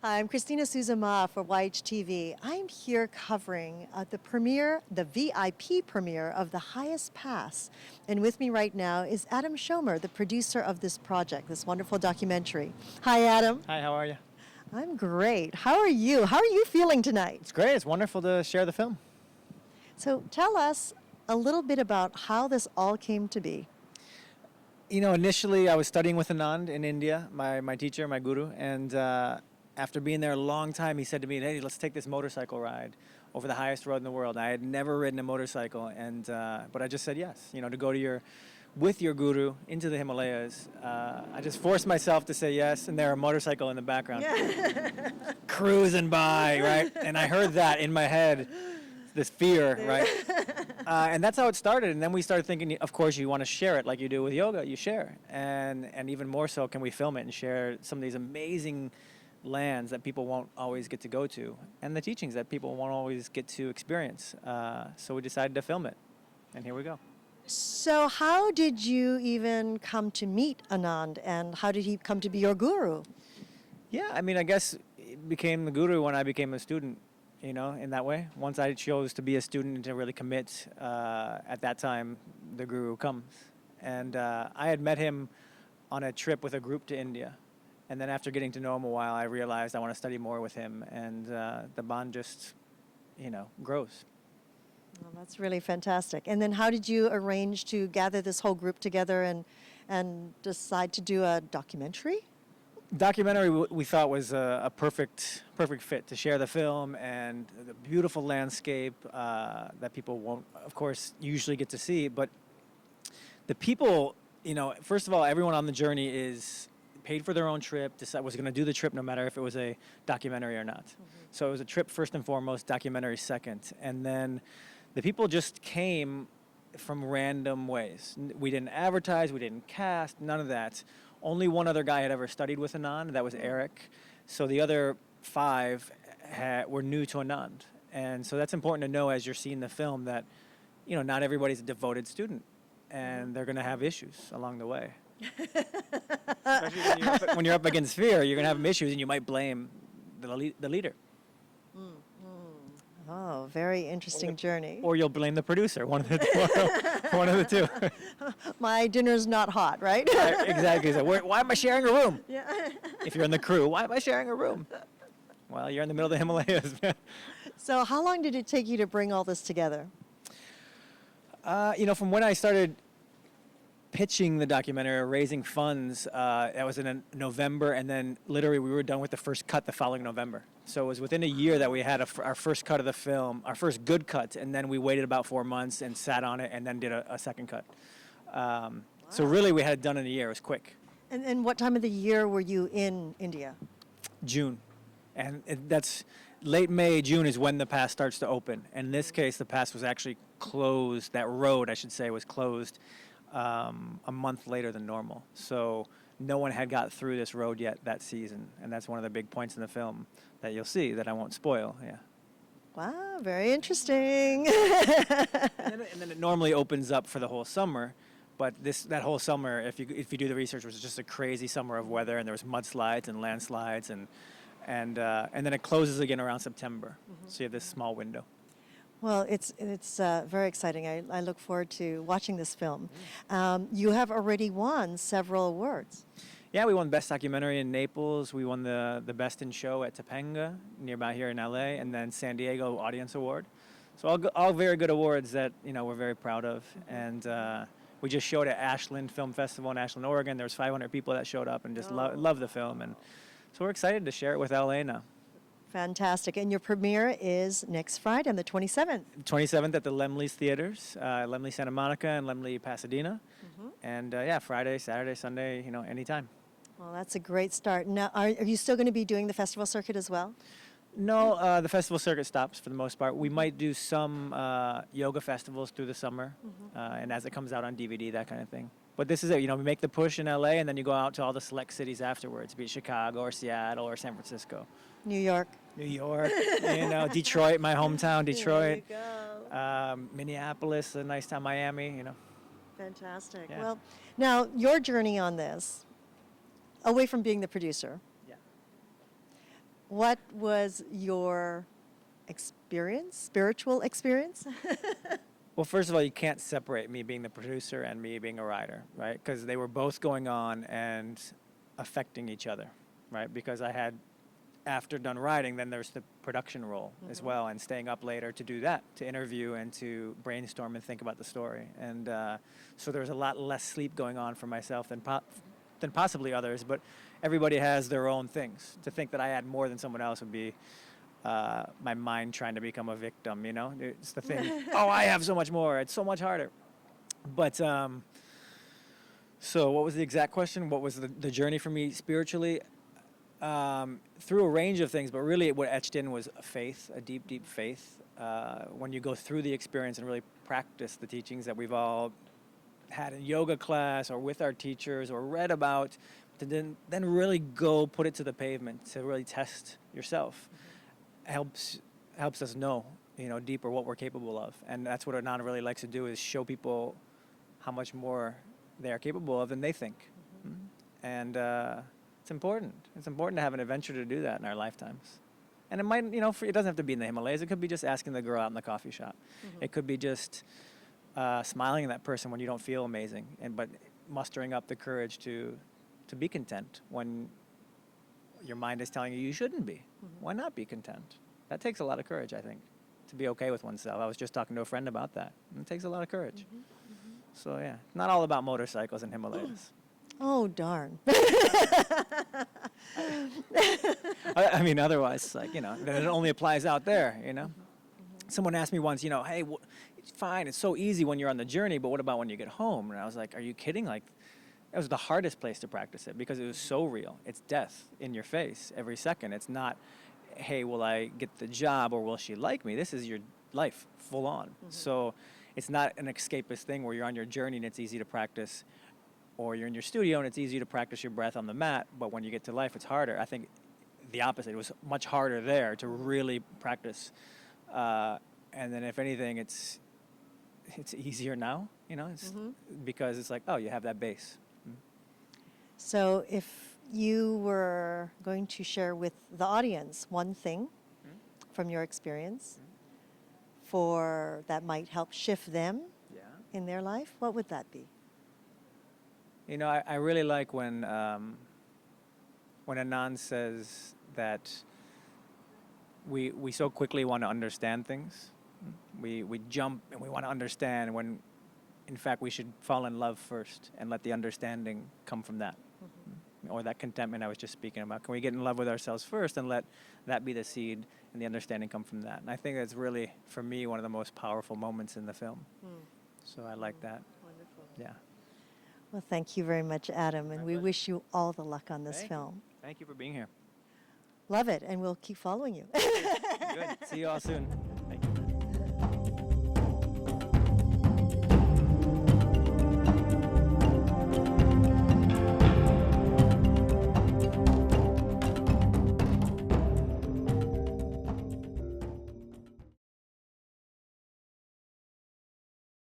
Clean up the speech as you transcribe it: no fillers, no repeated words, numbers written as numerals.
Hi, I'm Christina Suzama for YHTV. I'm here covering the VIP premiere of The Highest Pass. And with me right now is Adam Schomer, the producer of this project, this wonderful documentary. Hi, Adam. Hi, how are you? I'm great. How are you? How are you feeling tonight? It's great. It's wonderful to share the film. So tell us a little bit about how this all came to be. You know, initially I was studying with Anand in India, my teacher, my guru, and after being there a long time, he said to me, "Hey, let's take this motorcycle ride over the highest road in the world." I had never ridden a motorcycle, and but I just said yes. You know, to go to with your guru into the Himalayas. I just forced myself to say yes, and there a motorcycle in the background, cruising by, right? And I heard that in my head, this fear, right? And that's how it started. And then we started thinking, of course, you want to share it like you do with yoga. You share, and even more so, can we film it and share some of these amazing lands that people won't always get to go to, and the teachings that people won't always get to experience. So we decided to film it, and here we go. So how did you even come to meet Anand, and how did he come to be your guru? Yeah, I mean, I guess it became the guru when I became a student, you know, in that way. Once I chose to be a student and to really commit, at that time, the guru comes. And I had met him on a trip with a group to India. And then after getting to know him a while, I realized I want to study more with him. And the bond just, grows. Well, that's really fantastic. And then how did you arrange to gather this whole group together and decide to do a documentary? Documentary we thought was a perfect fit to share the film and the beautiful landscape that people won't, of course, usually get to see. But the people, first of all, everyone on the journey is paid for their own trip, was going to do the trip no matter if it was a documentary or not. Mm-hmm. So it was a trip first and foremost, documentary second. And then the people just came from random ways. We didn't advertise, we didn't cast, none of that. Only one other guy had ever studied with Anand, that was Eric. So the other 5 were new to Anand. And so that's important to know as you're seeing the film that, not everybody's a devoted student, and they're going to have issues along the way. Especially when you're up against fear, you're going to have issues, and you might blame the leader. Oh, very interesting journey. Or you'll blame the producer, one of the two. My dinner's not hot, right? Exactly. So why am I sharing a room? Yeah. If you're in the crew, why am I sharing a room? Well, you're in the middle of the Himalayas. So how long did it take you to bring all this together? From when I started pitching the documentary, raising funds, that was in November, and then literally we were done with the first cut the following November. So it was within a year that we had our first cut of the film, our first good cut, and then we waited about 4 months and sat on it and then did a second cut. Wow. So really we had it done in a year. It was quick. And what time of the year were you in India? June. And that's late May, June is when the pass starts to open. In this case, the pass was actually closed. That road, I should say, was closed a month later than normal. So no one had got through this road yet that season. And that's one of the big points in the film that you'll see that I won't spoil. Yeah. Wow, very interesting. and then it normally opens up for the whole summer. But that whole summer, if you do the research, was just a crazy summer of weather, and there was mudslides and landslides, and then it closes again around September. Mm-hmm. So you have this small window. Well, it's very exciting. I look forward to watching this film. You have already won several awards. Yeah, we won Best Documentary in Naples. We won the Best in Show at Topanga, nearby here in LA, and then San Diego Audience Award. So all very good awards that we're very proud of. Mm-hmm. And we just showed at Ashland Film Festival in Ashland, Oregon. There was 500 people that showed up and just love the film, and so we're excited to share it with LA now. Fantastic. And your premiere is next Friday on the 27th. 27th at the Laemmle's Theaters, Laemmle Santa Monica and Laemmle Pasadena. Mm-hmm. And Friday, Saturday, Sunday, anytime. Well, that's a great start. Now, are you still going to be doing the festival circuit as well? No, the festival circuit stops for the most part. We might do some yoga festivals through the summer, and as it comes out on DVD, that kind of thing. But this is it, we make the push in LA, and then you go out to all the select cities afterwards, be it Chicago or Seattle or San Francisco. New York, Detroit, my hometown, Detroit. There you go. Minneapolis, a nice town, Miami, Fantastic. Yeah. Well, now your journey on this, away from being the producer, what was your spiritual experience? Well, first of all, you can't separate me being the producer and me being a writer, right? Because they were both going on and affecting each other, right? Because I had, after done writing, then there's the production role as well, and staying up later to do that, to interview and to brainstorm and think about the story. And so there was a lot less sleep going on for myself than possibly others, but everybody has their own things. To think that I had more than someone else would be my mind trying to become a victim, you know? It's the thing, oh, I have so much more, it's so much harder. But, so what was the exact question? What was the journey for me spiritually? Through a range of things, but really what etched in was a faith, a deep, deep faith. When you go through the experience and really practice the teachings that we've all had in yoga class or with our teachers or read about, to then really go put it to the pavement to really test yourself. Helps us know, you know, deeper what we're capable of. And that's what Anand really likes to do, is show people how much more they are capable of than they think. And it's important. It's important to have an adventure to do that in our lifetimes. And it might, you know, it doesn't have to be in the Himalayas. It could be just asking the girl out in the coffee shop. It could be just smiling at that person when you don't feel amazing, but mustering up the courage to be content when your mind is telling you you shouldn't be. Why not be content? That takes a lot of courage, I think, to be okay with oneself. I was just talking to a friend about that. And it takes a lot of courage. So yeah, not all about motorcycles and Himalayas. Oh, darn. I mean, otherwise, like, you know, then it only applies out there, you know? Someone asked me once, you know, hey, it's fine, it's so easy when you're on the journey, but what about when you get home? And I was like, are you kidding? Like, it was the hardest place to practice it because it was so real. It's death in your face every second. It's not, hey, will I get the job or will she like me? This is your life full on. So it's not an escapist thing where you're on your journey and it's easy to practice, or you're in your studio and it's easy to practice your breath on the mat, but when you get to life, it's harder. I think the opposite. It was much harder there to really practice. And then if anything, it's easier now, you know, it's because it's like, oh, you have that base. So if you were going to share with the audience one thing from your experience that might help shift them in their life, what would that be? You know, I really like when Anand says that we so quickly want to understand things. We jump and we want to understand when, in fact, we should fall in love first and let the understanding come from that. Or that contentment I was just speaking about. Can we get in love with ourselves first and let that be the seed and the understanding come from that? And I think that's really, for me, one of the most powerful moments in the film. So I like that. Wonderful. Yeah. Well, thank you very much, Adam, and we wish you all the luck on this film. Thank you for being here. Love it, and we'll keep following you. Good. See you all soon.